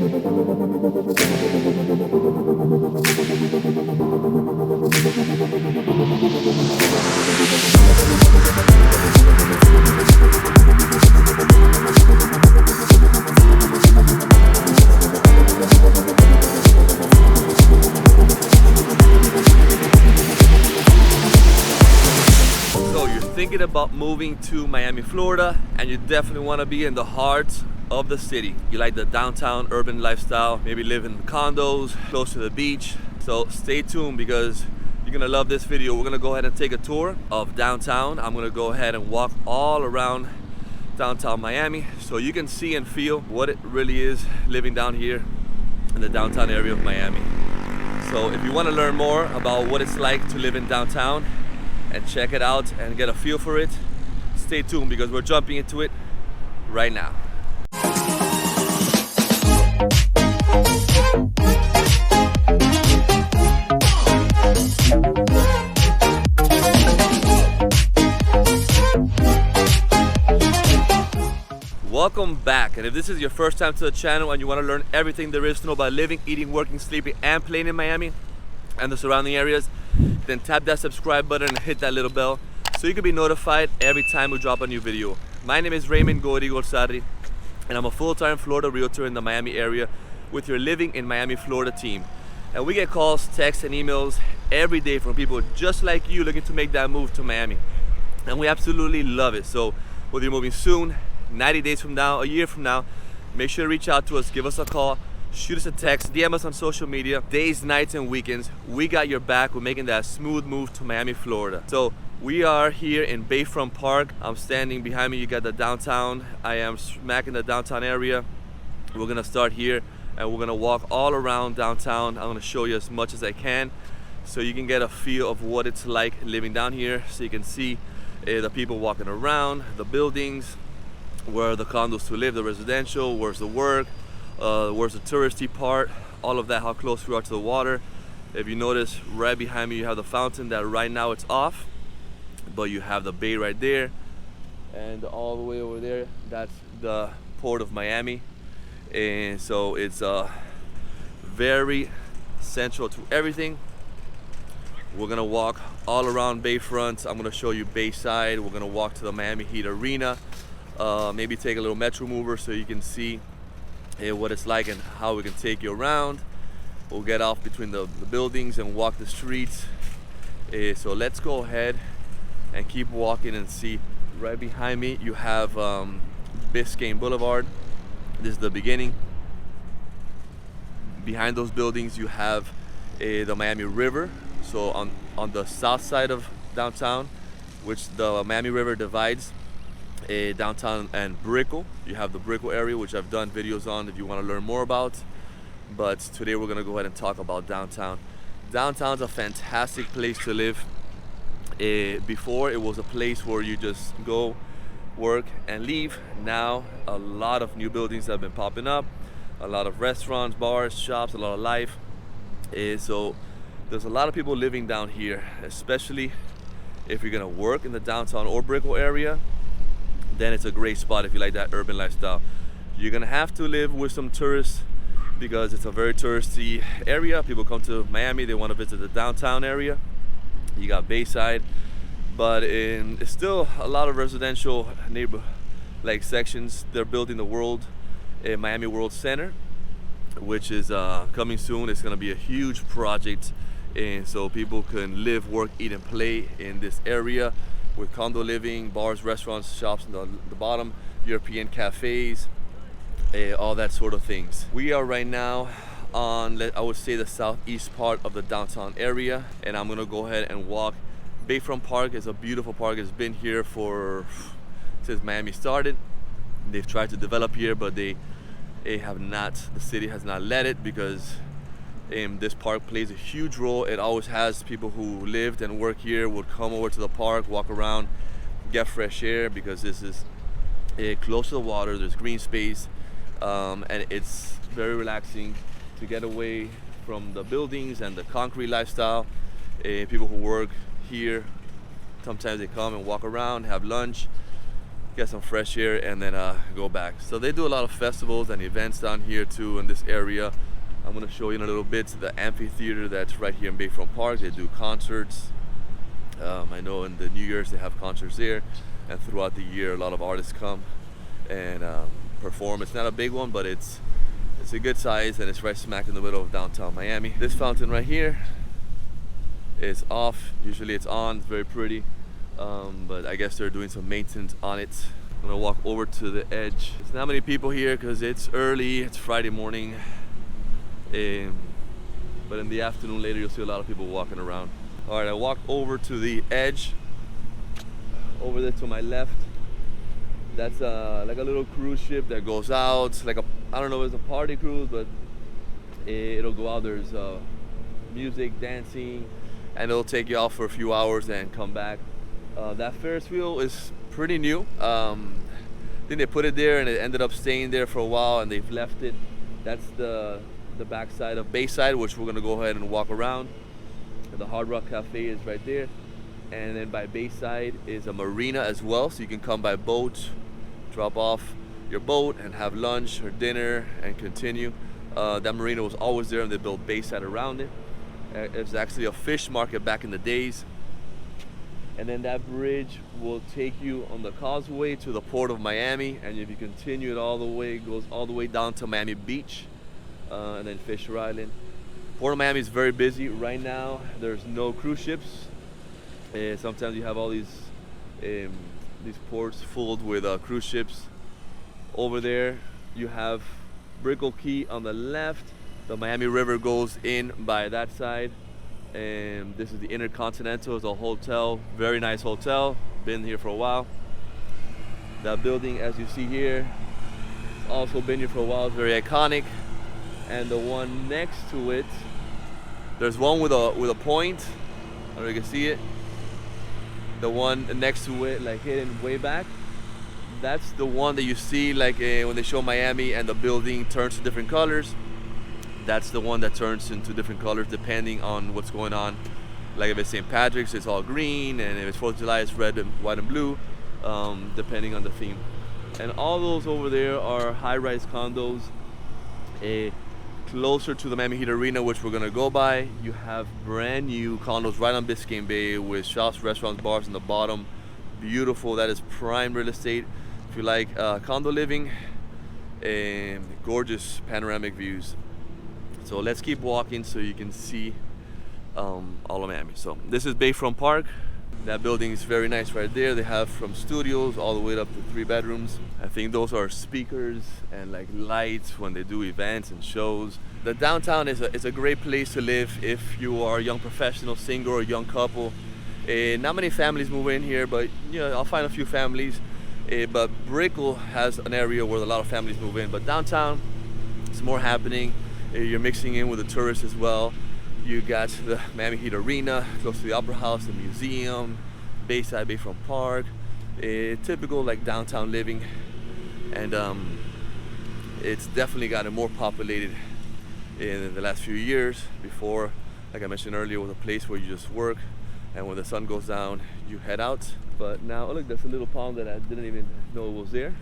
Thinking about moving to Miami, Florida, and you definitely want to be in the heart of the city. You like the downtown urban lifestyle, maybe live in condos close to the beach. So stay tuned because you're gonna love this video. We're gonna go ahead and take a tour of downtown. I'm gonna go ahead and walk all around downtown Miami so you can see and feel what it really is living down here in the downtown area of Miami. So if you want to learn more about what it's like to live in downtown and check it out and get a feel for it, stay tuned because we're jumping into it right now. Welcome back, and if this is your first time to the channel and you want to learn everything there is to know about living, eating, working, sleeping, and playing in Miami and the surrounding areas, then tap that subscribe button and hit that little bell so you can be notified every time we drop a new video. My name is Raymond Gorsari, and I'm a full-time Florida realtor in the Miami area with your Living in Miami, Florida team. And we get calls, texts, and emails every day from people just like you looking to make that move to Miami. And we absolutely love it. So whether you're moving soon, 90 days from now, a year from now, make sure to reach out to us, give us a call, shoot us a text, DM us on social media. Days, nights, and weekends, we got your back. We're making that smooth move to Miami, Florida. So we are here in Bayfront Park. I'm standing behind me. You got the downtown. I am smack in the downtown area. We're gonna start here and we're gonna walk all around downtown. I'm gonna show you as much as I can so you can get a feel of what it's like living down here, so you can see the people walking around, the buildings, where are the condos to live, the residential, where's the work, where's the touristy part, all of that, how close we are to the water. If you notice, right behind me you have the fountain that right now it's off, but you have the bay right there, and all the way over there, that's the port of Miami. And so it's very central to everything. We're gonna walk all around Bayfront. I'm gonna show you Bayside. We're gonna walk to the Miami Heat Arena. Maybe take a little Metromover so you can see what it's like and how we can take you around. We'll get off between the buildings and walk the streets. So let's go ahead and keep walking and see. Right behind me you have Biscayne Boulevard. This is the beginning. Behind those buildings you have the Miami River. So on the south side of downtown, which the Miami River divides downtown and Brickell, you have the Brickell area, which I've done videos on if you want to learn more about. But today we're going to go ahead and talk about downtown. Downtown's a fantastic place to live. Before it was a place where you just go, work, and leave. Now a lot of new buildings have been popping up, a lot of restaurants, bars, shops, a lot of life. So there's a lot of people living down here, especially if you're going to work in the downtown or Brickell area. Then it's a great spot if you like that urban lifestyle. You're gonna have to live with some tourists because it's a very touristy area. People come to Miami, they want to visit the downtown area. You got Bayside, but it's still a lot of residential neighbor like sections. They're building the Miami World Center, which is coming soon. It's gonna be a huge project, and so people can live, work, eat, and play in this area, with condo living, bars, restaurants, shops on the bottom, European cafes, all that sort of things. We are right now on, I would say, the southeast part of the downtown area, and I'm gonna go ahead and walk. Bayfront Park is a beautiful park. It's been here since Miami started. They've tried to develop here, but they have not, the city has not let it, because this park plays a huge role. It always has. People who lived and work here would come over to the park, walk around, get fresh air, because this is close to the water. There's green space, and it's very relaxing to get away from the buildings and the concrete lifestyle. People who work here, sometimes they come and walk around, have lunch, get some fresh air, and then go back. So they do a lot of festivals and events down here too in this area. I'm gonna show you in a little bit the amphitheater that's right here in Bayfront Park. They do concerts. I know in the New Year's they have concerts there, and throughout the year a lot of artists come and perform. It's not a big one, but it's a good size, and it's right smack in the middle of downtown Miami. This fountain right here is off. Usually it's on. It's very pretty, but I guess they're doing some maintenance on it. I'm gonna walk over to the edge. There's not many people here because it's early. It's Friday morning, but in the afternoon later you'll see a lot of people walking around. All right, I walked over to the edge. Over there to my left, that's like a little cruise ship that goes out. Like I don't know if it's a party cruise, but it'll go out. There's music, dancing, and it'll take you out for a few hours and come back. That Ferris wheel is pretty new. I think they put it there and it ended up staying there for a while, and they've left it. That's the backside of Bayside, which we're gonna go ahead and walk around. The Hard Rock Cafe is right there, and then by Bayside is a marina as well, so you can come by boat, drop off your boat and have lunch or dinner and continue. That marina was always there, and they built Bayside around it. It was actually a fish market back in the days. And then that bridge will take you on the causeway to the Port of Miami, and if you continue it all the way, it goes all the way down to Miami Beach, and then Fisher Island. Port of Miami is very busy right now. There's no cruise ships. Sometimes you have all these ports filled with cruise ships. Over there you have Brickell Key on the left. The Miami River goes in by that side, and this is the Intercontinental. It's a hotel, very nice hotel, been here for a while. That building, as you see here, it's also been here for a while. It's very iconic. And the one next to it, there's one with a point. I don't know if you can see it. The one next to it, like hidden way back, that's the one that you see like when they show Miami and the building turns to different colors. That's the one that turns into different colors depending on what's going on. Like if it's St. Patrick's, it's all green, and if it's 4th of July, it's red and white and blue, depending on the theme. And all those over there are high-rise condos. Closer to the Miami Heat Arena, which we're gonna go by, you have brand new condos right on Biscayne Bay with shops, restaurants, bars in the bottom. Beautiful. That is prime real estate. If you like condo living, gorgeous panoramic views. So let's keep walking so you can see all of Miami. So this is Bayfront Park. That building is very nice right there. They have from studios all the way up to 3 bedrooms. I think those are speakers and like lights when they do events and shows. The downtown is a great place to live if you are a young professional, single, or young couple. Not many families move in here, but you know, I'll find a few families. But Brickell has an area where a lot of families move in. But downtown, it's more happening. You're mixing in with the tourists as well. You got the Miami Heat Arena, close to the Opera House, the museum, Bayside, Bayfront Park. Typical like downtown living, and it's definitely gotten more populated in the last few years. Before, like I mentioned earlier, was a place where you just work, and when the sun goes down, you head out. But now, oh look, there's a little pond that I didn't even know was there.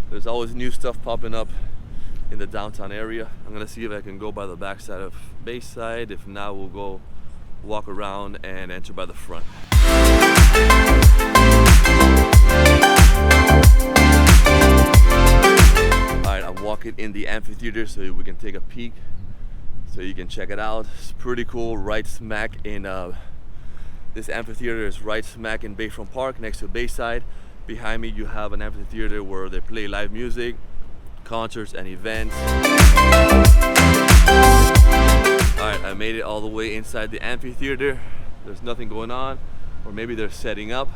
There's always new stuff popping up in the downtown area. I'm gonna see if I can go by the backside of Bayside. If not, we'll go walk around and enter by the front. Alright, I'm walking in the amphitheater so we can take a peek, so you can check it out. It's pretty cool. Right smack in this amphitheater is right smack in Bayfront Park next to Bayside. Behind me you have an amphitheater where they play live music, concerts and events. Alright, I made it all the way inside the amphitheater. There's nothing going on, or maybe they're setting up,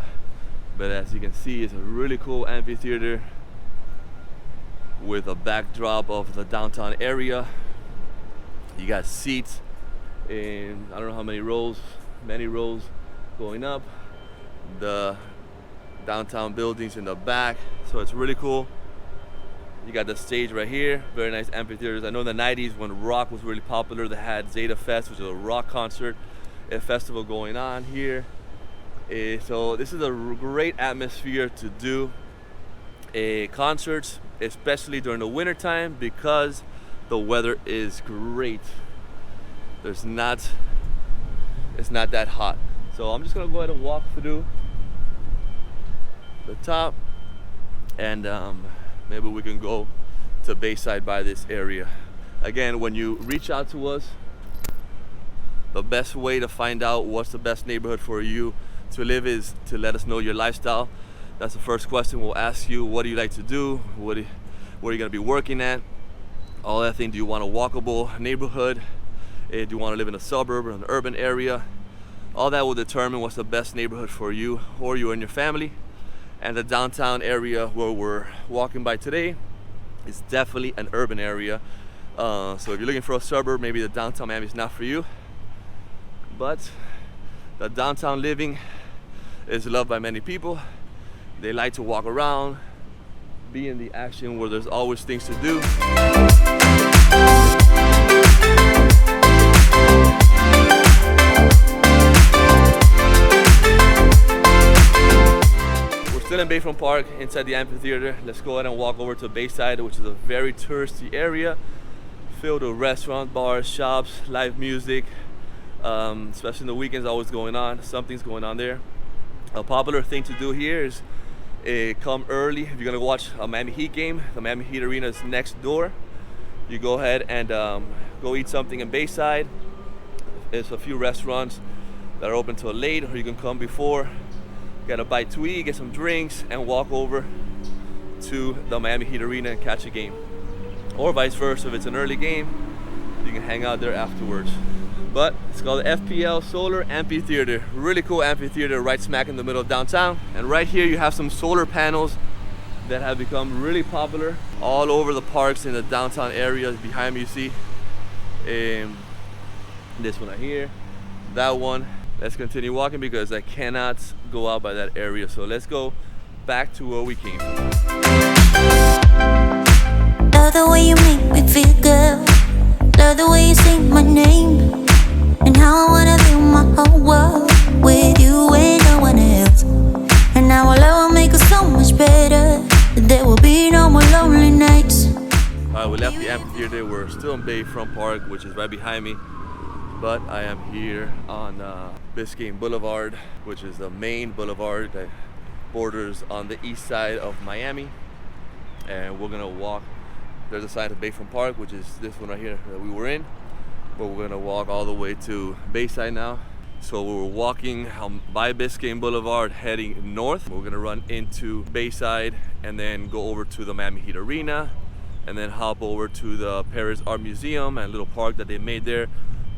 but as you can see, it's a really cool amphitheater with a backdrop of the downtown area. You got seats in I don't know how many rows, going up. The downtown buildings in the back, so it's really cool. You got the stage right here, very nice amphitheaters. I know in the 90s when rock was really popular, they had Zeta Fest, which is a rock concert, a festival going on here. So this is a great atmosphere to do concerts, especially during the winter time, because the weather is great. It's not that hot. So I'm just gonna go ahead and walk through the top, and maybe we can go to Bayside by this area. Again, when you reach out to us, the best way to find out what's the best neighborhood for you to live is to let us know your lifestyle. That's the first question we'll ask you. What do you like to do? Where are you gonna be working at? All that thing. Do you want a walkable neighborhood? Do you want to live in a suburb or an urban area? All that will determine what's the best neighborhood for you or you and your family. And the downtown area where we're walking by today is definitely an urban area. So if you're looking for a suburb, maybe the downtown Miami is not for you. But the downtown living is loved by many people. They like to walk around, be in the action where there's always things to do. We're still in Bayfront Park inside the Amphitheater. Let's go ahead and walk over to Bayside, which is a very touristy area filled with restaurants, bars, shops, live music. Especially in the weekends, always going on. Something's going on there. A popular thing to do here is come early. If you're gonna watch a Miami Heat game, the Miami Heat Arena is next door. You go ahead and go eat something in Bayside. There's a few restaurants that are open till late, or you can come before, get a bite to eat, get some drinks, and walk over to the Miami Heat Arena and catch a game. Or vice versa, if it's an early game, you can hang out there afterwards. But it's called the FPL Solar Amphitheater. Really cool amphitheater right smack in the middle of downtown. And right here you have some solar panels that have become really popular all over the parks in the downtown areas. Behind me you see this one right here, that one. Let's continue walking because I cannot go out by that area. So let's go back to where we came from. Love the way you make me feel good. Love the way you say my name. And how I wanna feel my whole world with you and no one else. And now our love will make us so much better. There will be no more lonely nights. Alright, we left the amphitheater. We're still in Bayfront Park, which is right behind me. But I am here on Biscayne Boulevard, which is the main boulevard that borders on the east side of Miami. And we're gonna walk. There's a sign of Bayfront Park, which is this one right here that we were in. But we're gonna walk all the way to Bayside now. So we're walking by Biscayne Boulevard heading north. We're gonna run into Bayside and then go over to the Miami Heat Arena and then hop over to the Paris Art Museum and little park that they made there.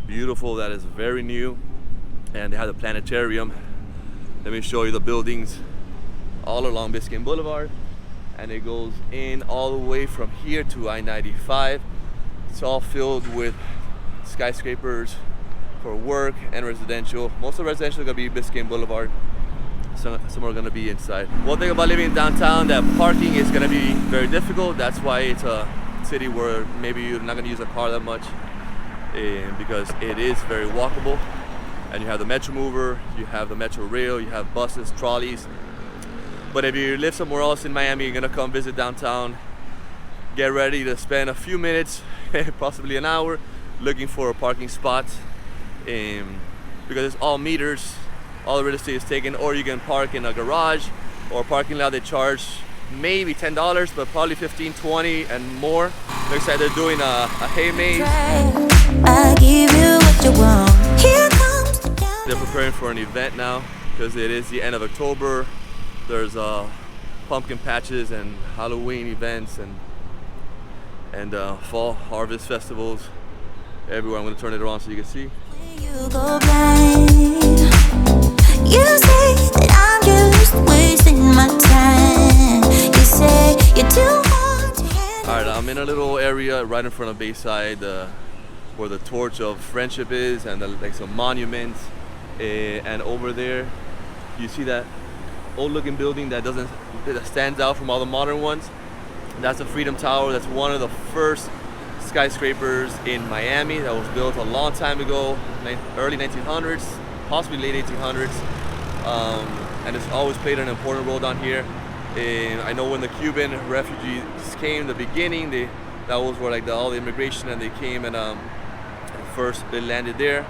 Beautiful, that is very new. And they have the planetarium. Let me show you the buildings all along Biscayne Boulevard. And it goes in all the way from here to I-95. It's all filled with skyscrapers for work and residential. Most of the residential is gonna be Biscayne Boulevard. Some are gonna be inside. One thing about living downtown, that parking is gonna be very difficult. That's why it's a city where maybe you're not gonna use a car that much, because it is very walkable. And you have the Metromover, you have the Metro Rail, you have buses, trolleys. But if you live somewhere else in Miami, you're gonna come visit downtown, get ready to spend a few minutes, possibly an hour, looking for a parking spot, because it's all meters, all the real estate is taken. Or you can park in a garage or a parking lot. They charge maybe $10, but probably 15, 20 and more. Looks like they're doing a hay maze. I give you what you want. Here comes the down. They're preparing for an event now because it is the end of October. There's pumpkin patches and Halloween events and fall harvest festivals everywhere. I'm going to turn it around so you can see. You go blind. You say that I'm just wasting my time. You say you're too hard to handle. Alright, I'm in a little area right in front of Bayside where the Torch of Friendship is and like some monuments. And over there, you see that old looking building that stands out from all the modern ones. That's the Freedom Tower. That's one of the first skyscrapers in Miami that was built a long time ago, early 1900s, possibly late 1800s, and it's always played an important role down here. And I know when the Cuban refugees came in the beginning, that was where like all the immigration, and they came and first they landed there.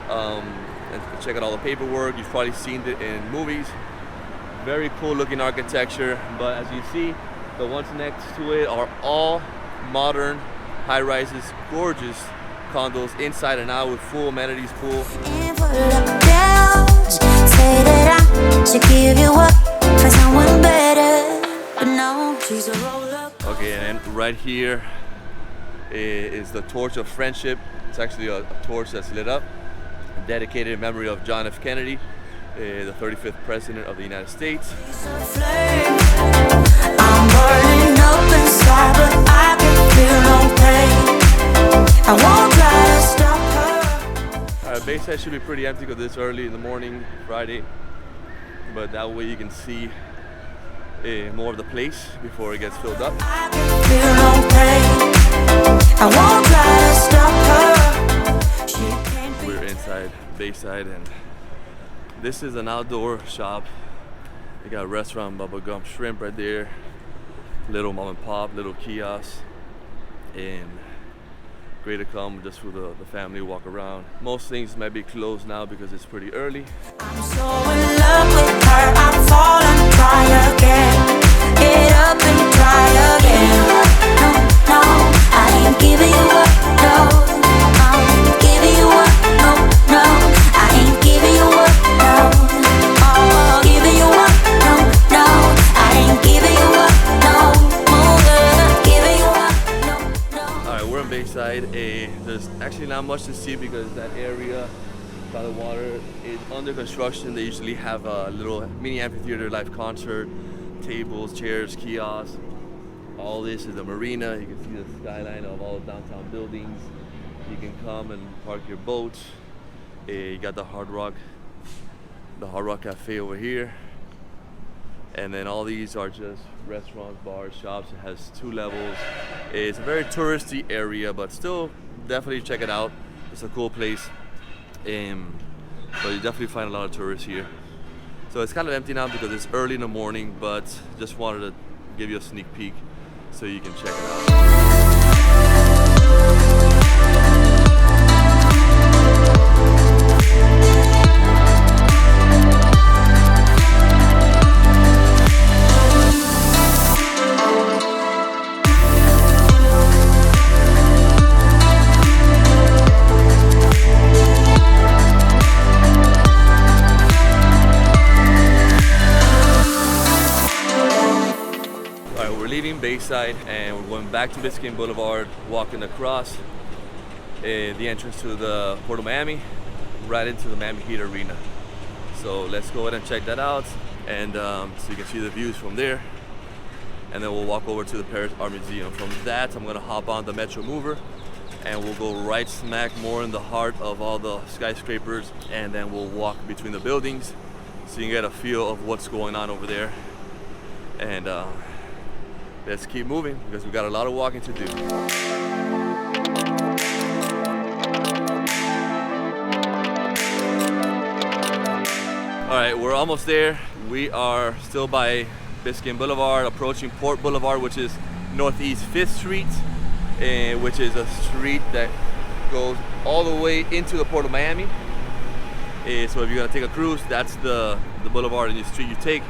And check out all the paperwork. You've probably seen it in movies. Very cool looking architecture, but as you see, the ones next to it are all modern high-rises, gorgeous condos inside and out with full amenities, pool. Say that I should give you up for someone better, but no, she's a roller. Okay, and right here is the torch of friendship. It's actually a torch that's lit up, dedicated in memory of John F. Kennedy, the 35th President of the United States. I'm burning up inside, but I can feel no pain. I won't try to stop her. Alright, Bayside should be pretty empty because it's early in the morning, Friday. But that way you can see more of the place before it gets filled up. I can feel no pain. I won't try to stop her. She can't be. We're inside Bayside, and this is an outdoor shop. You got a restaurant, bubblegum shrimp right there, little mom and pop, little kiosk, and great to come just for the family, walk around. Most things might be closed now because it's pretty early. I'm so in love with her, I'm falling, try again. Get up and try again. No, no, I ain't giving you up, no. I'm giving you up, no, no. I ain't giving you up, no. Oh, giving you up, no, no. I ain't giving you up, no. Giving you up, no, no. Alright, we're in Bayside. There's actually not much to see because that area by the water is under construction. They usually have a little mini amphitheater, live concert, tables, chairs, kiosks. All this is the marina. You can see the skyline of all the downtown buildings. You can come and park your boats. You got the Hard Rock Cafe over here. And then all these are just restaurants, bars, shops. It has 2 levels. It's a very touristy area, but still definitely check it out. It's a cool place. But you definitely find a lot of tourists here. So it's kind of empty now because it's early in the morning, but just wanted to give you a sneak peek so you can check it out. Bayside, and we're going back to Biscayne Boulevard, walking across the entrance to the Port of Miami, right into the Miami Heat Arena. So let's go ahead and check that out, and so you can see the views from there, and then we'll walk over to the Paris Art Museum. From that, I'm gonna hop on the Metromover, and we'll go right smack more in the heart of all the skyscrapers, and then we'll walk between the buildings so you can get a feel of what's going on over there. And let's keep moving because we got a lot of walking to do. All right, we're almost there. We are still by Biscayne Boulevard, approaching Port Boulevard, which is Northeast 5th Street, which is a street that goes all the way into the Port of Miami. So if you're gonna take a cruise, that's the boulevard and the street you take.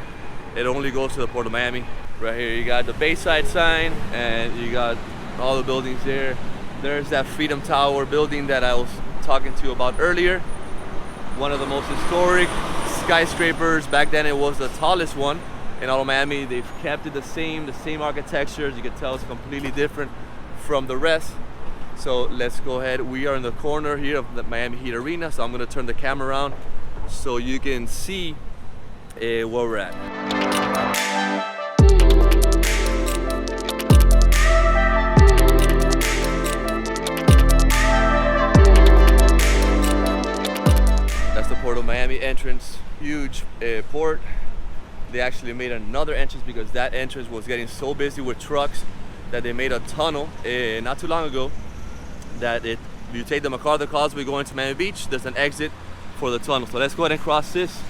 It only goes to the Port of Miami. Right here you got the Bayside sign, and you got all the buildings there. There's that Freedom Tower building that I was talking to you about earlier. One of the most historic skyscrapers. Back then it was the tallest one in all of Miami. They've kept it the same architecture. As you can tell, it's completely different from the rest. So let's go ahead. We are in the corner here of the Miami Heat Arena, so I'm gonna turn the camera around so you can see where we're at. That's the Port of Miami entrance, huge port. They actually made another entrance because that entrance was getting so busy with trucks that they made a tunnel not too long ago that you take the MacArthur Causeway going to Miami Beach, there's an exit for the tunnel. So let's go ahead and cross this.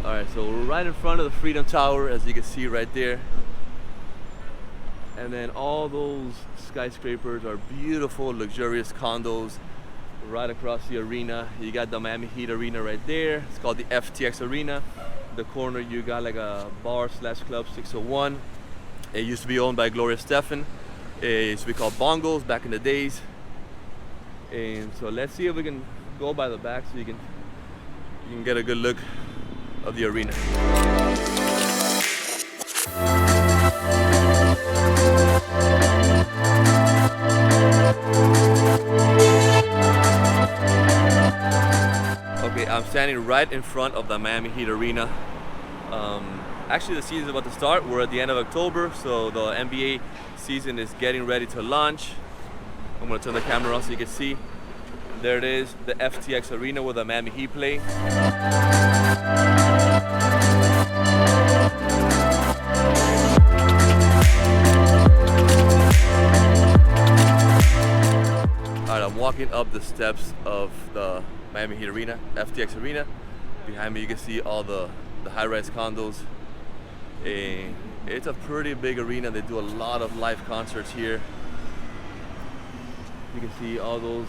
All right, so we're right in front of the Freedom Tower, as you can see right there. And then all those skyscrapers are beautiful, luxurious condos right across the arena. You got the Miami Heat Arena right there. It's called the FTX Arena. The corner you got like a bar / club 601. It used to be owned by Gloria Stefan. It used to be called Bongos back in the days. And so let's see if we can go by the back so you can get a good look of the arena. Okay, I'm standing right in front of the Miami Heat Arena. Actually, the season is about to start. We're at the end of October, so the NBA season is getting ready to launch. I'm gonna turn the camera on so you can see. There it is, the FTX Arena where the Miami Heat play. Alright, I'm walking up the steps of the Miami Heat Arena, FTX Arena. Behind me you can see all the high-rise condos. It's a pretty big arena. They do a lot of live concerts here. You can see all those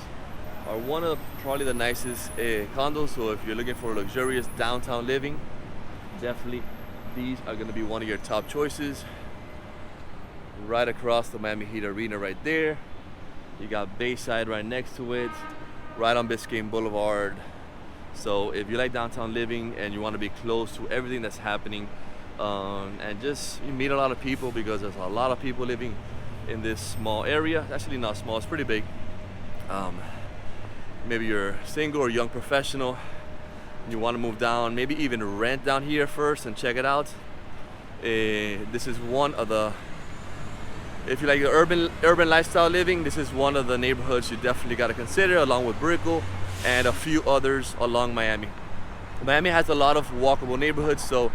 are one of probably the nicest condos. So if you're looking for luxurious downtown living, definitely these are going to be one of your top choices. Right across the Miami Heat Arena right there. You got Bayside right next to it, right on Biscayne Boulevard. So if you like downtown living and you want to be close to everything that's happening, and just you meet a lot of people, because there's a lot of people living in this small area. Actually not small, it's pretty big. Maybe you're single or young professional and you want to move down, maybe even rent down here first and check it out. This is one of the, if you like the urban lifestyle living, this is one of the neighborhoods you definitely got to consider, along with Brickell and a few others along Miami. Miami has a lot of walkable neighborhoods, so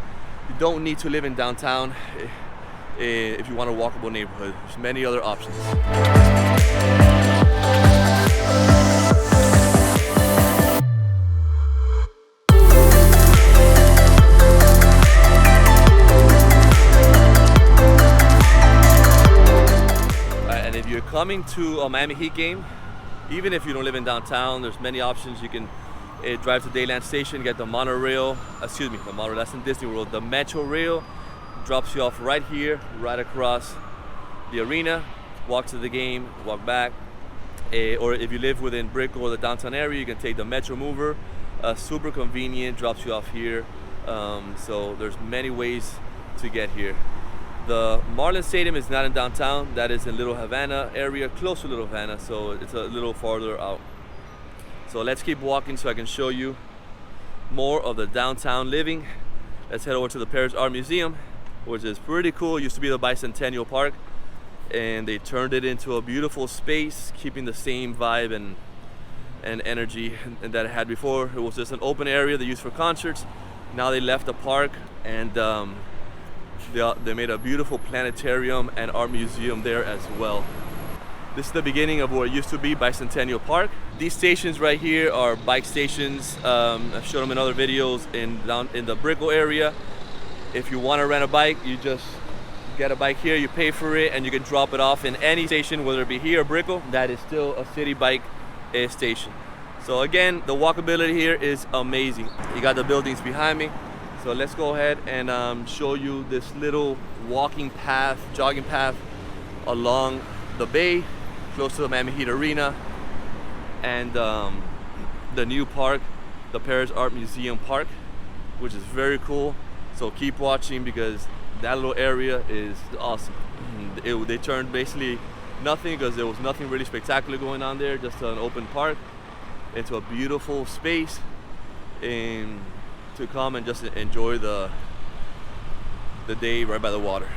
you don't need to live in downtown if you want a walkable neighborhood. There's many other options. And if you're coming to a Miami Heat game, even if you don't live in downtown, there's many options. You can drive to Dayland Station, get the monorail, that's in Disney World. The Metro Rail drops you off right here, right across the arena. Walk to the game, walk back. Or if you live within Brickell or the downtown area, you can take the Metromover. Super convenient, drops you off here. So there's many ways to get here. The Marlins Stadium is not in downtown. That is in Little Havana area, close to Little Havana, so it's a little farther out. So let's keep walking so I can show you more of the downtown living. Let's head over to the Paris Art Museum, which is pretty cool. It used to be the Bicentennial Park, and they turned it into a beautiful space, keeping the same vibe and energy that it had before. It was just an open area they used for concerts. Now they left the park, and they made a beautiful planetarium and art museum there as well. This is the beginning of what used to be Bicentennial Park. These stations right here are bike stations. I've shown them in other videos down in the Brickell area. If you want to rent a bike, you just get a bike here, you pay for it, and you can drop it off in any station, whether it be here or Brickell. That is still a city bike station. So again, the walkability here is amazing. You got the buildings behind me. So let's go ahead and show you this little walking path, jogging path along the bay, close to the Miami Heat Arena, and the new park, the Paris Art Museum Park, which is very cool. So keep watching, because that little area is awesome. They turned basically nothing, because there was nothing really spectacular going on there, just an open park, into a beautiful space to come and just enjoy the day right by the water.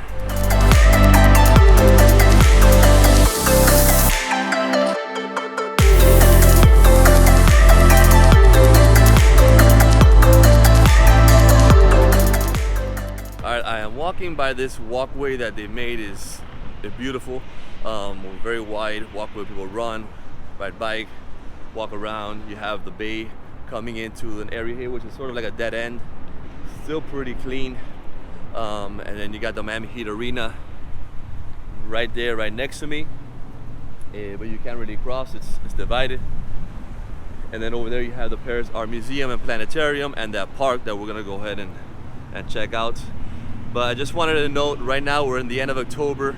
Alright, I am walking by this walkway that they made. Is beautiful, very wide walkway. People run, ride bike, walk around. You have the bay coming into an area here, which is sort of like a dead end. Still pretty clean. And then you got the Miami Heat Arena right there, right next to me. But you can't really cross, it's divided. And then over there you have the Paris Art Museum and Planetarium and that park that we're gonna go ahead and check out. But I just wanted to note, right now we're in the end of October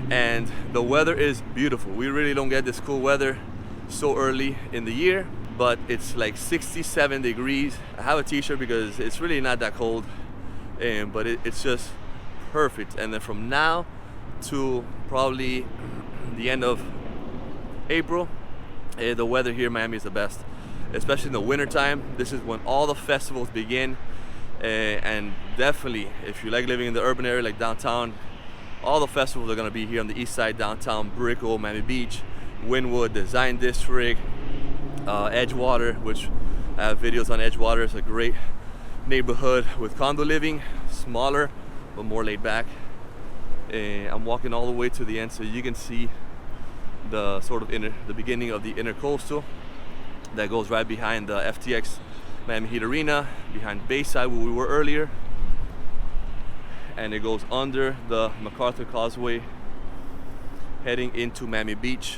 and the weather is beautiful. We really don't get this cool weather so early in the year, but it's like 67 degrees. I have a t-shirt because it's really not that cold, but it's just perfect. And then from now to probably the end of April, the weather here in Miami is the best, especially in the winter time. This is when all the festivals begin, and definitely if you like living in the urban area like downtown, all the festivals are going to be here on the east side, downtown, Brickell, Miami Beach, Wynwood, Design District, Edgewater, which I have videos on Edgewater. It's a great neighborhood with condo living, smaller but more laid back. I'm walking all the way to the end so you can see the sort of the beginning of the intercoastal that goes right behind the FTX Miami Heat Arena, behind Bayside where we were earlier, and it goes under the MacArthur Causeway heading into Miami Beach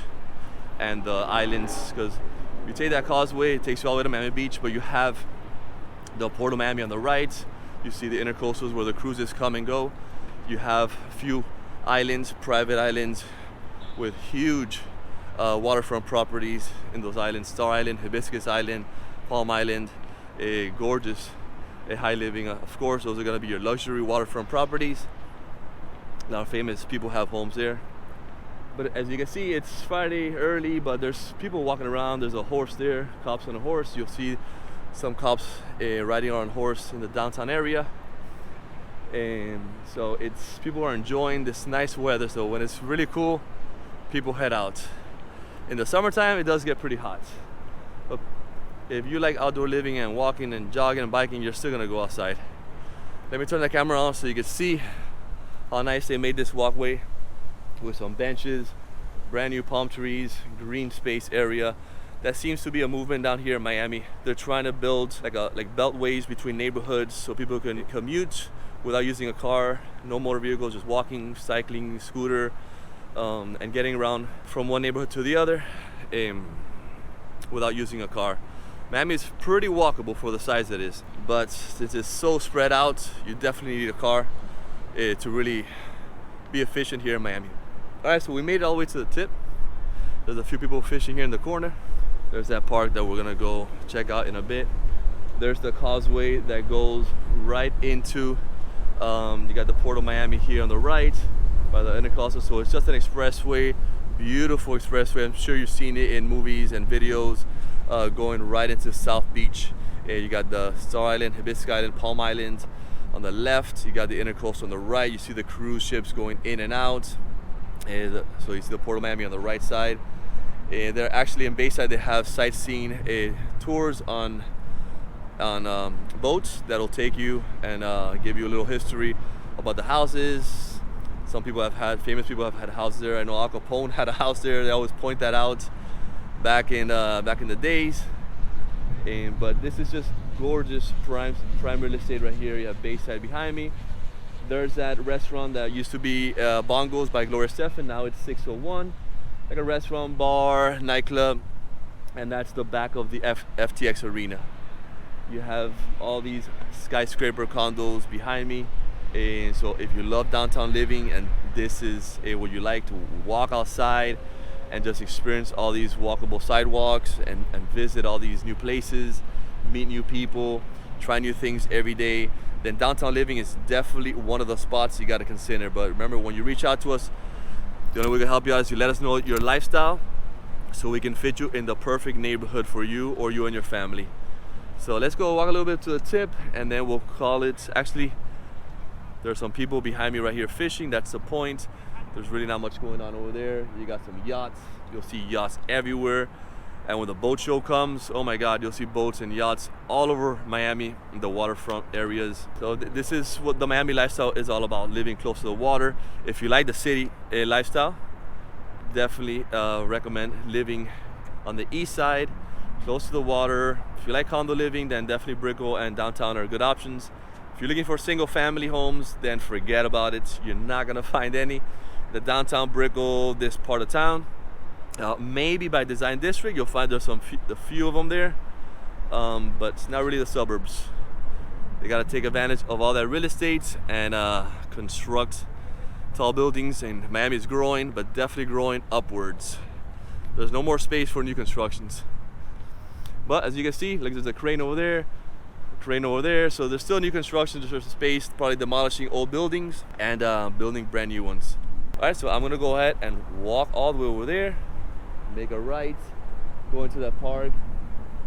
and the islands, because you take that causeway, it takes you all the way to Miami Beach, but you have the Port of Miami on the right. You see the intercoastals where the cruises come and go. You have a few islands, private islands with huge waterfront properties in those islands. Star Island, Hibiscus Island, Palm Island, gorgeous, high living. Of course, those are going to be your luxury waterfront properties. A lot of famous people have homes there. But as you can see, it's Friday early, but there's people walking around. There's a horse there, cops on a horse. You'll see some cops riding on a horse in the downtown area. And so people are enjoying this nice weather. So when it's really cool, people head out. In the summertime, it does get pretty hot. But if you like outdoor living and walking and jogging and biking, you're still gonna go outside. Let me turn the camera on so you can see how nice they made this walkway with some benches, brand new palm trees, green space area. That seems to be a movement down here in Miami. They're trying to build like beltways between neighborhoods so people can commute without using a car, no motor vehicles, just walking, cycling, scooter, and getting around from one neighborhood to the other without using a car. Miami is pretty walkable for the size it is, but since it's so spread out, you definitely need a car to really be efficient here in Miami. All right, so we made it all the way to the tip. There's a few people fishing here in the corner. There's that park that we're gonna go check out in a bit. There's the causeway that goes right into, you got the Port of Miami here on the right by the intercoastal. So it's just an expressway, beautiful expressway. I'm sure you've seen it in movies and videos, going right into South Beach. You got the Star Island, Hibiscus Island, Palm Island on the left. You got the intercoastal on the right. You see the cruise ships going in and out. So you see the Port of Miami on the right side. They're actually in Bayside. They have sightseeing tours on boats that'll take you and give you a little history about the houses. Some people famous people have had houses there. I know Al Capone had a house there. They always point that out back in the days. But this is just gorgeous prime real estate right here. You have Bayside behind me. There's that restaurant that used to be Bongos by Gloria Stefan. Now it's 601, like a restaurant, bar, nightclub, and that's the back of the FTX Arena. You have all these skyscraper condos behind me. And so if you love downtown living and this is what you like to walk outside and just experience all these walkable sidewalks and visit all these new places, meet new people, try new things every day, then downtown living is definitely one of the spots you got to consider. But remember, when you reach out to us, the only way we can help you out is you let us know your lifestyle so we can fit you in the perfect neighborhood for you or you and your family. So let's go walk a little bit to the tip and then we'll call it. Actually, there's some people behind me right here fishing. That's the point. There's really not much going on over there. You got some yachts. You'll see yachts everywhere. And when the boat show comes, oh my God, you'll see boats and yachts all over Miami in the waterfront areas. So this is what the Miami lifestyle is all about, living close to the water. If you like the city lifestyle, definitely recommend living on the east side, close to the water. If you like condo living, then definitely Brickell and downtown are good options. If you're looking for single family homes, then forget about it. You're not gonna find any. the downtown Brickell, this part of town. Maybe by design district, you'll find there's a few of them there, but it's not really the suburbs. They got to take advantage of all that real estate and construct tall buildings. And Miami is growing, but definitely growing upwards. There's no more space for new constructions. But as you can see, like there's a crane over there, so there's still new constructions. There's space, probably demolishing old buildings and building brand new ones. All right, so I'm gonna go ahead and walk all the way over there, make a right, go into that park,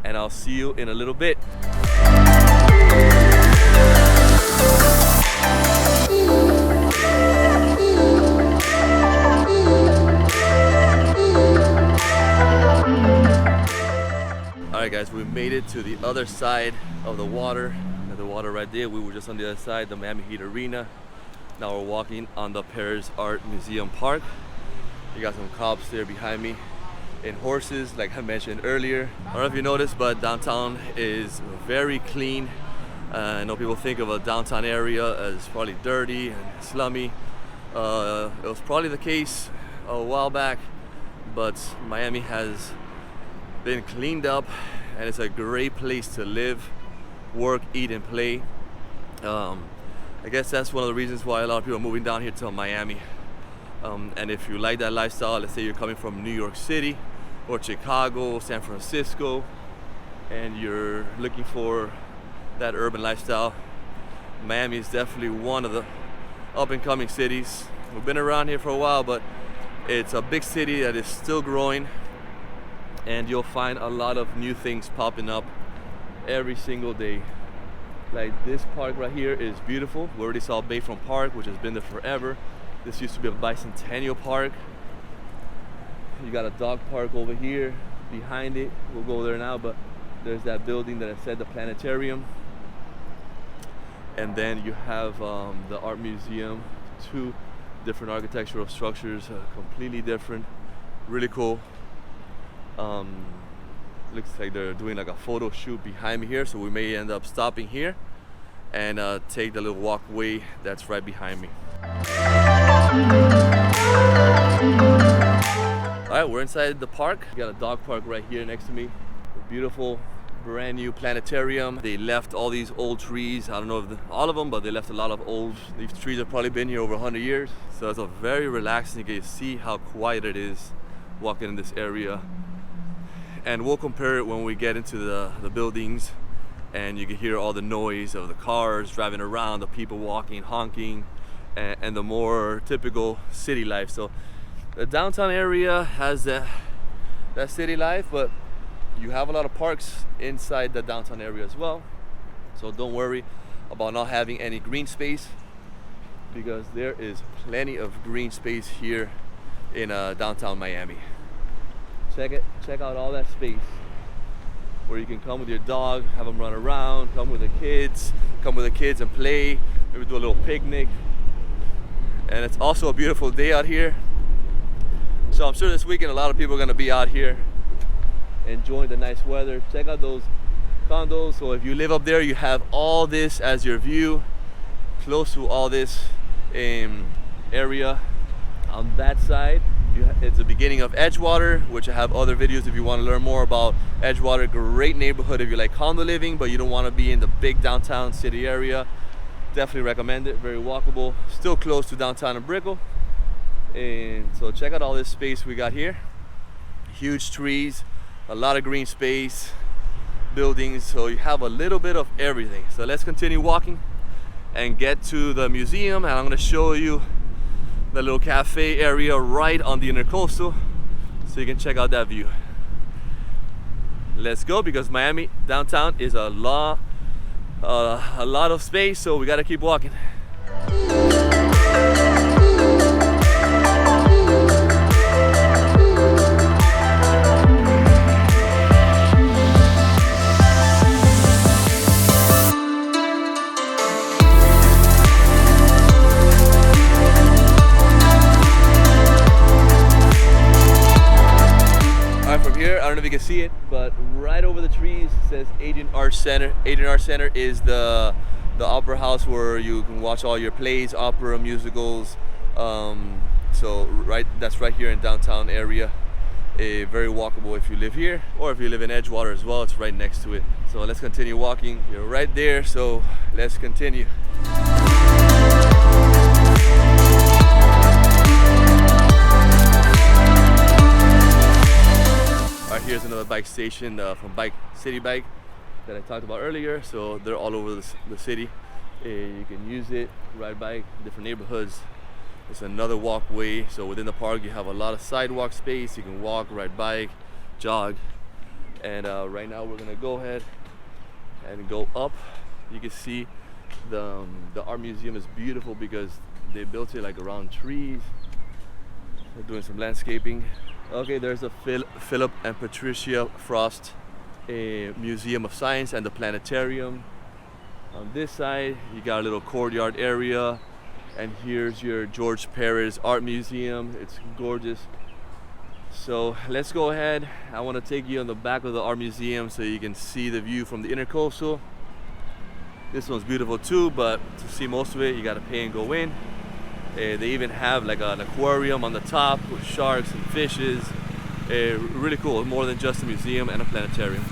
and I'll see you in a little bit. Alright guys, we made it to the other side of the water. The water right there. We were just on the other side, the Miami Heat Arena. Now we're walking on the Paris Art Museum Park. You got some cops there behind me and horses, like I mentioned earlier. I don't know if you noticed, but downtown is very clean. I know people think of a downtown area as probably dirty and slummy. It was probably the case a while back, but Miami has been cleaned up and it's a great place to live, work, eat, and play. I guess that's one of the reasons why a lot of people are moving down here to Miami. And if you like that lifestyle, let's say you're coming from New York City or Chicago, San Francisco, and you're looking for that urban lifestyle, Miami is definitely one of the up and coming cities. We've been around here for a while, but it's a big city that is still growing, and you'll find a lot of new things popping up every single day. Like this park right here is beautiful. We already saw Bayfront Park, which has been there forever. This used to be a bicentennial park. You got a dog park over here behind it. We'll go there now, but there's that building that I said, the planetarium. And then you have the art museum, two different architectural structures, completely different, really cool. Looks like they're doing like a photo shoot behind me here, so we may end up stopping here and take the little walkway that's right behind me. Alright, we're inside the park. We got a dog park right here next to me. A beautiful brand new planetarium. They left all these old trees. I don't know if all of them, but they left a lot of old. These trees have probably been here over 100 years. So it's a very relaxing. You can see how quiet it is walking in this area. And we'll compare it when we get into the buildings, and you can hear all the noise of the cars driving around, the people walking, honking, and the more typical city life. So the downtown area has that city life, but you have a lot of parks inside the downtown area as well. So don't worry about not having any green space, because there is plenty of green space here in downtown Miami. Check out all that space where you can come with your dog, have them run around, come with the kids and play, maybe do a little picnic. And it's also a beautiful day out here. So I'm sure this weekend a lot of people are gonna be out here enjoying the nice weather. Check out those condos. So if you live up there, you have all this as your view, close to all this area. On that side, it's the beginning of Edgewater, which I have other videos if you want to learn more about Edgewater. Great neighborhood if you like condo living, but you don't want to be in the big downtown city area. Definitely recommend it. Very walkable, still close to downtown and Brickell. And so check out all this space we got here. Huge trees, a lot of green space, buildings, so you have a little bit of everything. So let's continue walking and get to the museum, and I'm going to show you the little cafe area right on the intercoastal, so you can check out that view. Let's go, because Miami downtown is a lot of space, so we got to keep walking. I don't know if you can see it, but right over the trees says Adrian Art Center. Adrian Art Center is the opera house where you can watch all your plays, opera, musicals, So that's right here in downtown area. Very walkable if you live here, or if you live in Edgewater as well, it's right next to it. So let's continue walking. You're right there, so let's continue. Alright, here's another bike station from City Bike that I talked about earlier. So they're all over the city. You can use it, ride bike, different neighborhoods. It's another walkway. So within the park, you have a lot of sidewalk space. You can walk, ride bike, jog. And right now, we're gonna go ahead and go up. You can see the art museum is beautiful because they built it like around trees. They're doing some landscaping. Okay, there's a Philip and Patricia Frost Museum of Science and the planetarium. On this side, you got a little courtyard area. And here's your George Perez Art Museum. It's gorgeous. So let's go ahead. I want to take you on the back of the art museum so you can see the view from the intercoastal. This one's beautiful too, but to see most of it, you got to pay and go in. They even have like an aquarium on the top with sharks and fishes. Really cool, more than just a museum and a planetarium.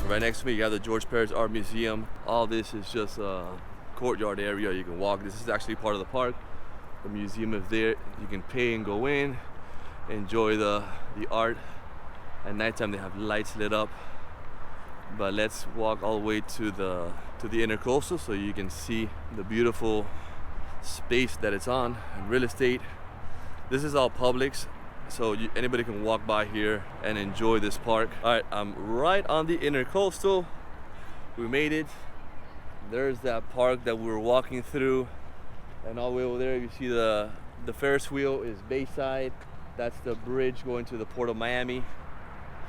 Right next to me, you have the George Perez Art Museum. All this is just a courtyard area. You can walk. This is actually part of the park. The museum is there. You can pay and go in, enjoy the art. At nighttime, they have lights lit up. But let's walk all the way to the intercoastal so you can see the beautiful space that it's on and real estate. This is all Publix. So anybody can walk by here and enjoy this park. All right, I'm right on the intercoastal. We made it. There's that park that we were walking through. And all the way over there, you see the Ferris wheel is Bayside. That's the bridge going to the Port of Miami.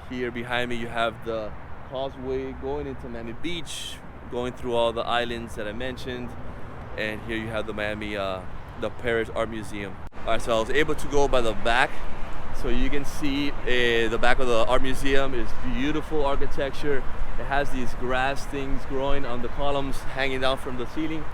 Here behind me, you have the causeway going into Miami Beach, going through all the islands that I mentioned. And here you have the the Perez Art Museum. All right, so I was able to go by the back. So you can see the back of the art museum is beautiful architecture. It has these grass things growing on the columns hanging down from the ceiling.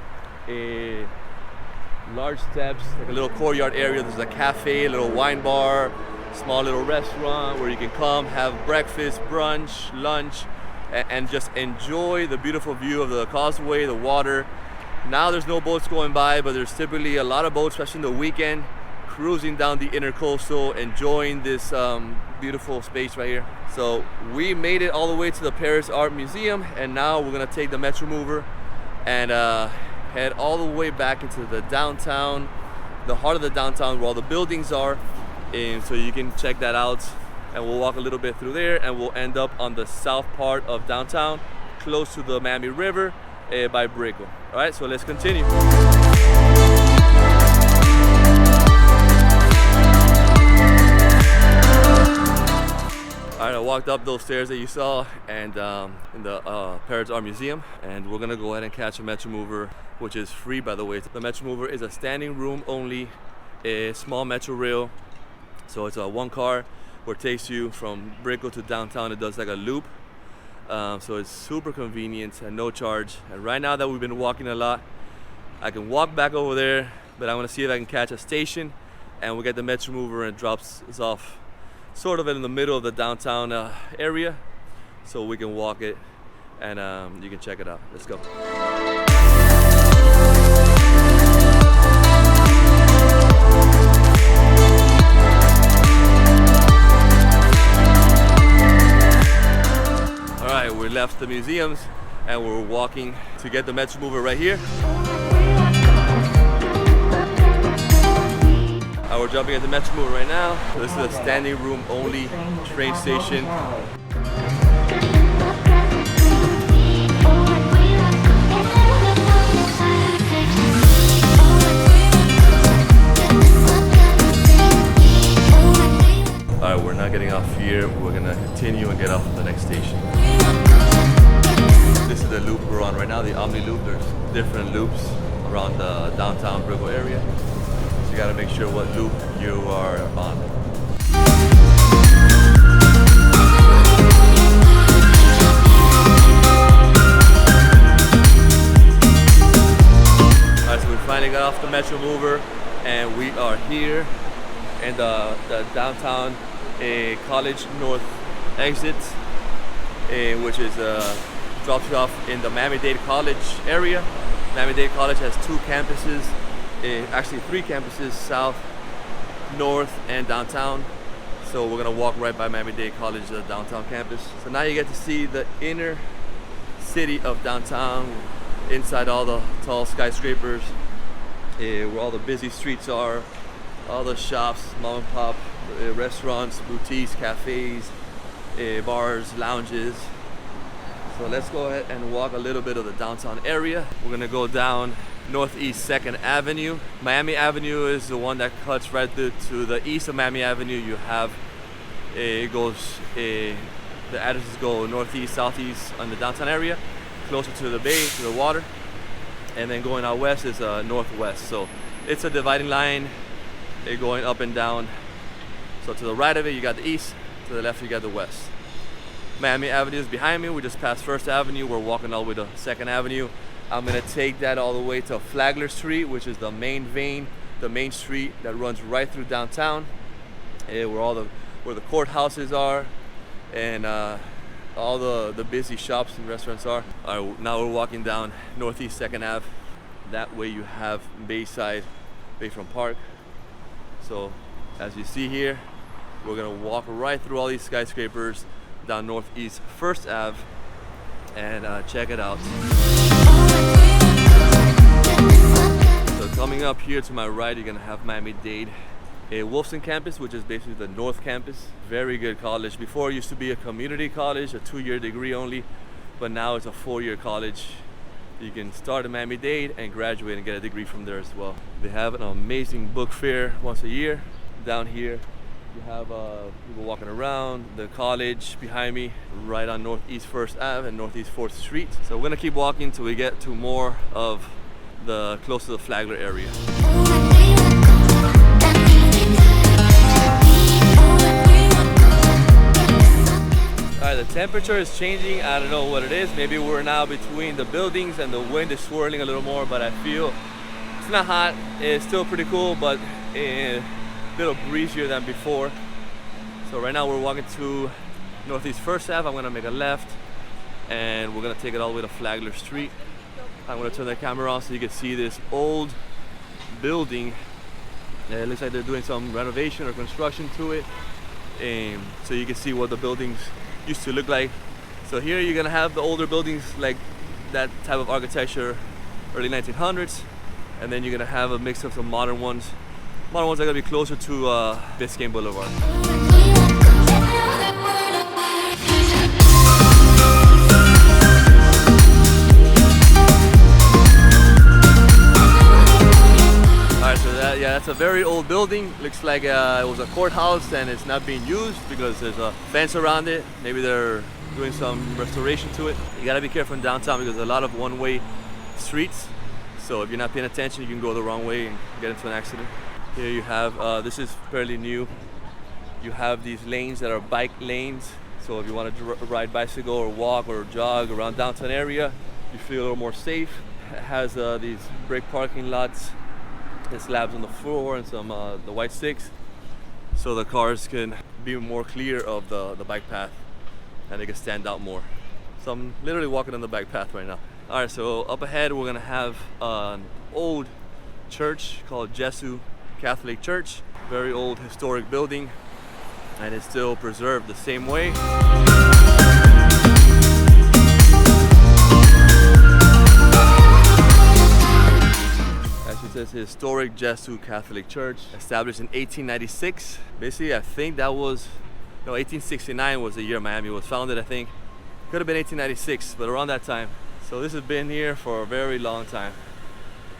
Large steps, like a little courtyard area. There's a cafe, a little wine bar, small little restaurant where you can come, have breakfast, brunch, lunch, and just enjoy the beautiful view of the causeway, the water. Now there's no boats going by, but there's typically a lot of boats, especially in the weekend, cruising down the intercoastal, enjoying this beautiful space right here. So we made it all the way to the Perez Art Museum, and now we're gonna take the Metromover and head all the way back into the downtown, the heart of the downtown where all the buildings are. And so you can check that out, and we'll walk a little bit through there, and we'll end up on the south part of downtown, close to the Miami River by Brickell. All right, so let's continue. All right, I walked up those stairs that you saw and in the Perez Art Museum, and we're gonna go ahead and catch a Metromover, which is free, by the way. The Metromover is a standing room only, a small metro rail. So it's a one car where it takes you from Brickell to downtown. It does like a loop. So it's super convenient and no charge. And right now that we've been walking a lot, I can walk back over there, but I'm gonna see if I can catch a station, and we'll get the Metromover and it drops us off sort of in the middle of the downtown area, so we can walk it and you can check it out. Let's go. All right, we left the museums and we're walking to get the Metromover right here. We're jumping at the Metromover right now. So this is a standing room only train station. Alright, we're not getting off here. We're gonna continue and get off at the next station. This is the loop we're on right now, the Omni Loop. There's different loops around the downtown Brickell area. You gotta make sure what loop you are on. Metromover, and we are here in the downtown College North exit, which is drops you off in the Miami-Dade College area. Miami-Dade College has two campuses, actually three campuses, south, north, and downtown. So we're gonna walk right by Miami-Dade College downtown campus. So now you get to see the inner city of downtown, inside all the tall skyscrapers, where all the busy streets are, all the shops, mom and pop, restaurants, boutiques, cafes, bars, lounges. So let's go ahead and walk a little bit of the downtown area. We're gonna go down Northeast 2nd Avenue. Miami Avenue is the one that cuts right through to the east of Miami Avenue. You have, it goes, the addresses go northeast, southeast on the downtown area, closer to the bay, to the water. And then going out west is northwest. So it's a dividing line, going up and down. So to the right of it, you got the east, to the left, you got the west. Miami Avenue is behind me. We just passed 1st Avenue. We're walking all the way to 2nd Avenue. I'm gonna take that all the way to Flagler Street, which is the main vein, the main street that runs right through downtown, where the courthouses are, and all the busy shops and restaurants are. All right, now we're walking down Northeast 2nd Ave. That way you have Bayside, Bayfront Park. So as you see here, we're gonna walk right through all these skyscrapers down Northeast 1st Ave and check it out. So coming up here to my right, you're gonna have Miami-Dade Wolfson campus, which is basically the North campus. Very good college. Before it used to be a community college, a 2-year degree only, but now it's a 4-year college. You can start at Miami-Dade and graduate and get a degree from there as well. They have an amazing book fair once a year. Down here, you have people walking around, the college behind me, right on Northeast 1st Ave and Northeast 4th Street. So we're gonna keep walking till we get to more of the close to the Flagler area. Alright, the temperature is changing. I don't know what it is. Maybe we're now between the buildings and the wind is swirling a little more, but I feel it's not hot. It's still pretty cool, but a little breezier than before. So right now we're walking to Northeast 1st Ave. I'm gonna make a left and we're gonna take it all the way to Flagler Street. I'm gonna turn the camera on so you can see this old building. It looks like they're doing some renovation or construction to it. So you can see what the buildings used to look like. So here you're gonna have the older buildings, like that type of architecture, early 1900s, and then you're gonna have a mix of some modern ones. Modern ones are gonna be closer to Biscayne Boulevard. Alright, so that's a very old building. Looks like it was a courthouse and it's not being used because there's a fence around it. Maybe they're doing some restoration to it. You gotta be careful in downtown because there's a lot of one-way streets. So if you're not paying attention, you can go the wrong way and get into an accident. Here you have, this is fairly new. You have these lanes that are bike lanes. So if you want to ride bicycle or walk or jog around downtown area, you feel a little more safe. It has these brick parking lots and slabs on the floor and some the white sticks. So the cars can be more clear of the bike path and they can stand out more. So I'm literally walking on the bike path right now. All right, so up ahead we're gonna have an old church called Jesuit Catholic Church. Very old historic building and it's still preserved the same way. Actually, it says historic Jesuit Catholic Church, established in 1896. Basically, I think that was, no, 1869 was the year Miami was founded, I think. Could have been 1896, but around that time. So this has been here for a very long time.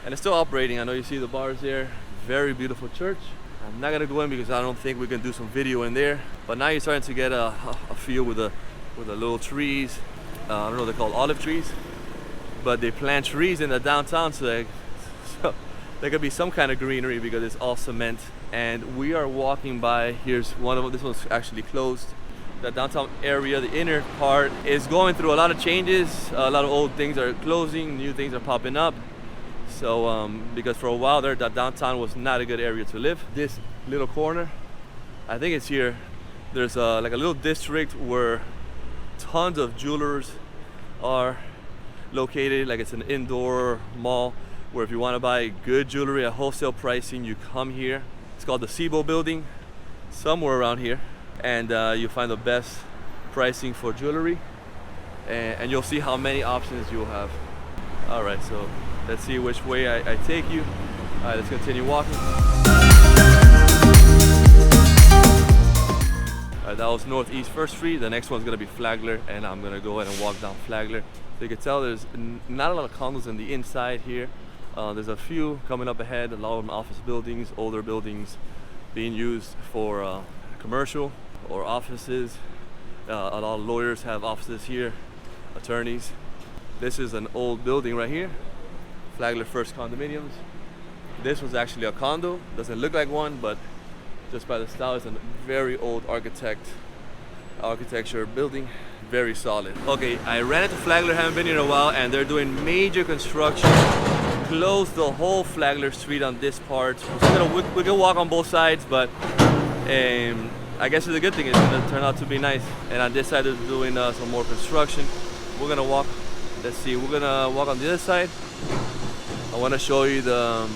And it's still operating. I know you see the bars there. Very beautiful church. I'm not gonna go in because I don't think we can do some video in there. But now you're starting to get a feel with the little trees. I don't know, they're called olive trees. But they plant trees in the downtown so there could be some kind of greenery because it's all cement. And we are walking by, here's one of them, this one's actually closed. The downtown area, the inner part, is going through a lot of changes. A lot of old things are closing, new things are popping up. So because for a while there, that downtown was not a good area to live. This little corner, I think it's here, there's like a little district where tons of jewelers are located. Like it's an indoor mall where if you want to buy good jewelry at wholesale pricing, you come here. It's called the SIBO building, somewhere around here, and you find the best pricing for jewelry, and you'll see how many options you'll have. All right, so let's see which way I take you. All right, let's continue walking. That was Northeast 1st Street. The next one's gonna be Flagler, and I'm gonna go ahead and walk down Flagler. So you can tell there's not a lot of condos in the inside here. There's a few coming up ahead, a lot of them office buildings, older buildings being used for commercial or offices. A lot of lawyers have offices here, attorneys. This is an old building right here, Flagler First Condominiums. This was actually a condo. Doesn't look like one, but just by the style, it's a very old architecture building, very solid. Okay, I ran into Flagler, haven't been here in a while, and they're doing major construction. Closed the whole Flagler Street on this part. We can walk on both sides, but I guess it's a good thing. It's gonna turn out to be nice. And on this side, they're doing some more construction. We're gonna walk. Let's see. We're gonna walk on the other side. I want to show you the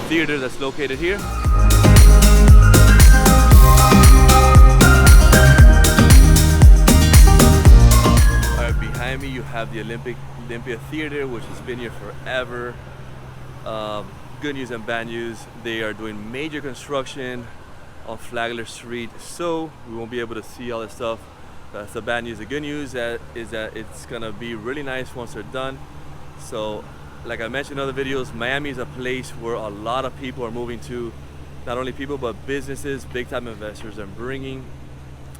theater that's located here. Behind me you have the Olympia Theater, which has been here forever. Good news and bad news, they are doing major construction on Flagler Street, so we won't be able to see all this stuff. That's the bad news. The good news is that it's gonna be really nice once they're done. So like I mentioned in other videos, Miami is a place where a lot of people are moving to. Not only people, but businesses, big time investors are bringing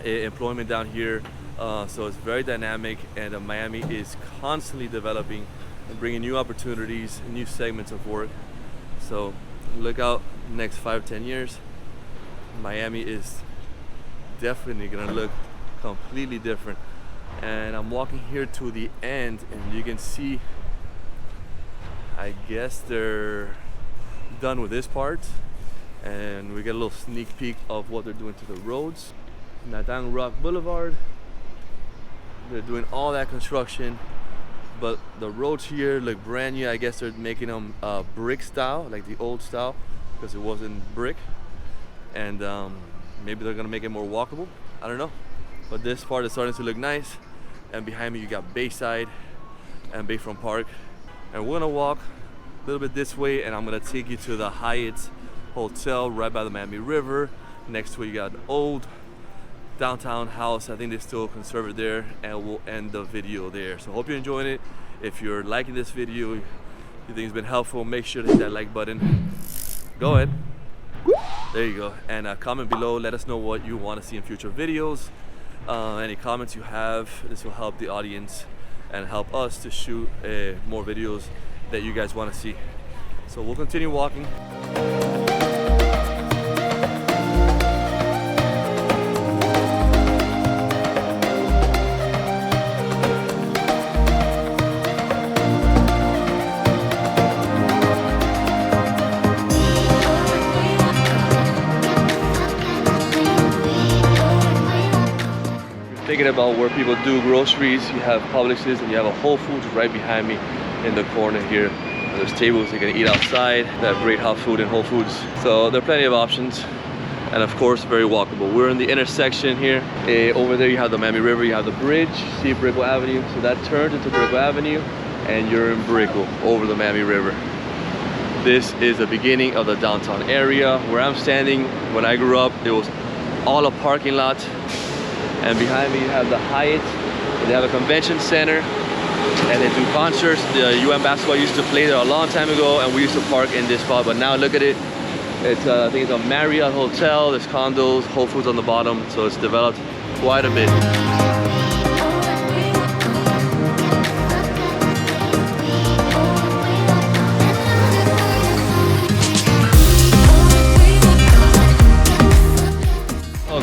employment down here. So it's very dynamic, and Miami is constantly developing and bringing new opportunities, new segments of work. So look out next 5-10 years, Miami is definitely gonna look completely different. And I'm walking here to the end, and you can see, I guess they're done with this part, and we get a little sneak peek of what they're doing to the roads. Nadang Rock Boulevard, they're doing all that construction, but the roads here look brand new. I guess they're making them brick style, like the old style, because it wasn't brick. And maybe they're gonna make it more walkable, I don't know. But this part is starting to look nice. And behind me you got Bayside and Bayfront Park. And we're gonna walk a little bit this way, and I'm gonna take you to the Hyatt Hotel right by the Miami River. Next to it you got an old downtown house. I think they still conserve it there, and we'll end the video there. So hope you're enjoying it. If you're liking this video, you think it's been helpful, make sure to hit that like button. Go ahead. There you go. And comment below, let us know what you want to see in future videos. Any comments you have, this will help the audience and help us to shoot more videos that you guys want to see. So we'll continue walking. Thinking about where people do groceries, you have Publix's and you have a Whole Foods right behind me in the corner here. There's tables you can eat outside. They have great hot food in Whole Foods. So there are plenty of options, and of course very walkable. We're in the intersection here. Over there you have the Miami River, you have the bridge, see Brickell Avenue. So that turns into Brickell Avenue, and you're in Brickell over the Miami River. This is the beginning of the downtown area. Where I'm standing, when I grew up, it was all a parking lot. And behind me you have the Hyatt. They have a convention center, and they do concerts. The UN basketball used to play there a long time ago, and we used to park in this spot. But now look at it. It's I think it's a Marriott hotel. There's condos, Whole Foods on the bottom, so it's developed quite a bit.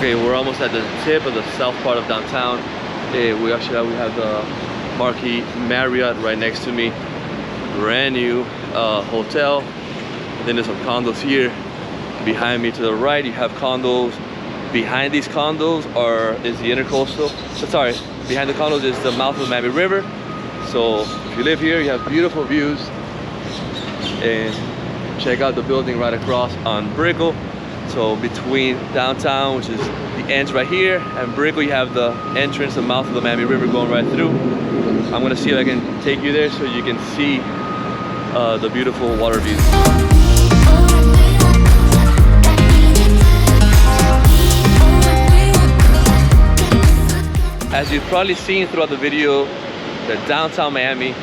Okay, we're almost at the tip of the south part of downtown. We have the marquee Marriott right next to me. Brand new, hotel. And then there's some condos here. Behind me to the right, you have condos. Behind these condos is the intercoastal. Sorry, behind the condos is the mouth of the Miami River. So if you live here, you have beautiful views. And check out the building right across on Brickell. So between downtown, which is the ends right here, and Brickell, you have the entrance, the mouth of the Miami River going right through. I'm gonna see if I can take you there so you can see the beautiful water views. As you've probably seen throughout the video, the downtown Miami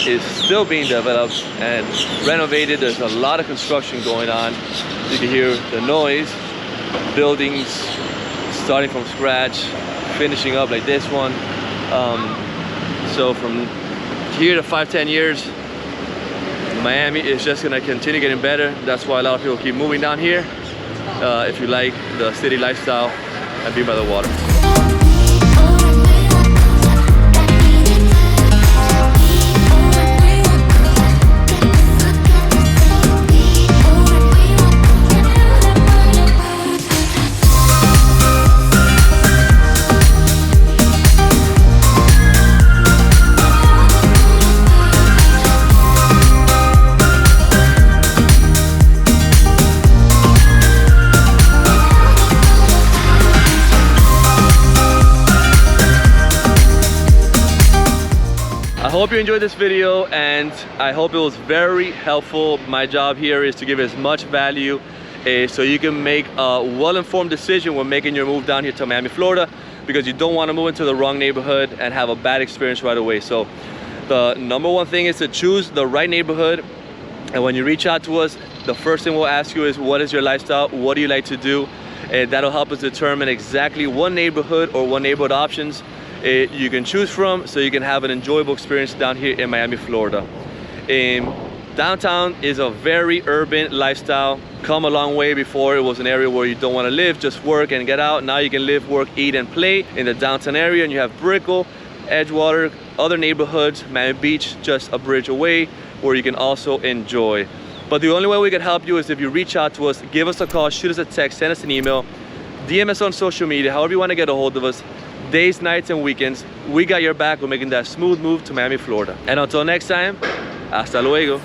is still being developed and renovated. There's a lot of construction going on. You can hear the noise, buildings starting from scratch, finishing up like this one. So from here to 5-10 years, Miami is just gonna continue getting better. That's why a lot of people keep moving down here if you like the city lifestyle and being by the water. I hope you enjoyed this video, and I hope it was very helpful. My job here is to give as much value so you can make a well-informed decision when making your move down here to Miami, Florida, because you don't want to move into the wrong neighborhood and have a bad experience right away. So the number one thing is to choose the right neighborhood. And when you reach out to us, the first thing we'll ask you is, what is your lifestyle? What do you like to do? And that'll help us determine exactly what neighborhood or what neighborhood options you can choose from, so you can have an enjoyable experience down here in Miami, Florida. Downtown is a very urban lifestyle. Come a long way. Before, it was an area where you don't want to live, just work and get out. Now you can live, work, eat, and play in the downtown area. And you have Brickell, Edgewater, other neighborhoods, Miami Beach just a bridge away, where you can also enjoy. But the only way we can help you is if you reach out to us, give us a call, shoot us a text, send us an email, DM us on social media, however you want to get a hold of us. Days, nights, and weekends, we got your back. We're making that smooth move to Miami, Florida. And until next time, hasta luego.